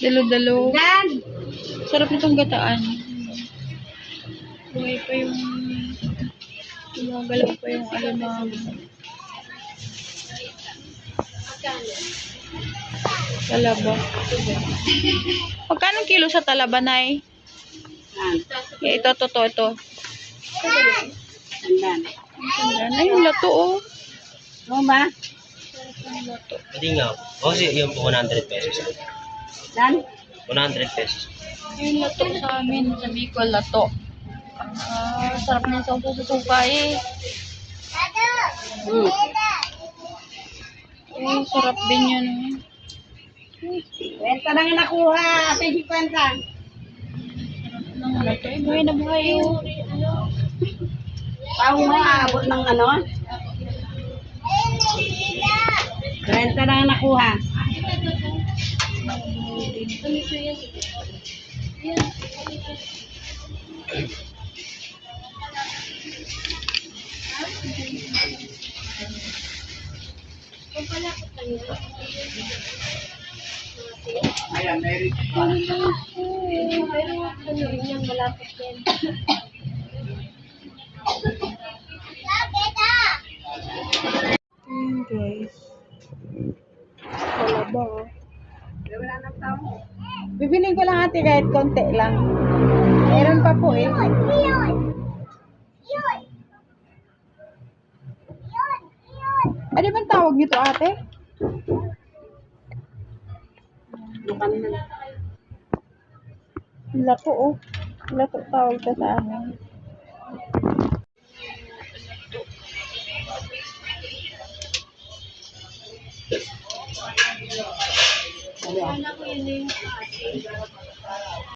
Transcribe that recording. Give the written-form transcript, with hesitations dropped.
Dalo-dalo. Yan! Sarap nitong gataan. Buhay pa yung gumagalaw pa yung alamang. Talaba. Magkano kilo sa talaba, Nay? Yan. Ito. Yan. Ay, yung lato, oh. Ano ba? Yung lato. Hindi nga. Kasi yung 100 pesos. Yan? 100 pesos. Yung lato sa amin, sa Bicol, lato. Sarap na sa susuka eh. Sarap din yun. Kwenta na nga nakuha. 50. Nang lato eh, buhay na buhay oh. Pao mo, aabot ng ano? Kwenta na nga nakuha. Ayan, meron. Guys. Talaba oh. Wala nang tao. Bibiling ko lang ate kahit konti lang. Meron pa po eh. Ano bang tawag nito ate? Bukan na. Lato oh. Lato tawag ka sa amin. Ayan.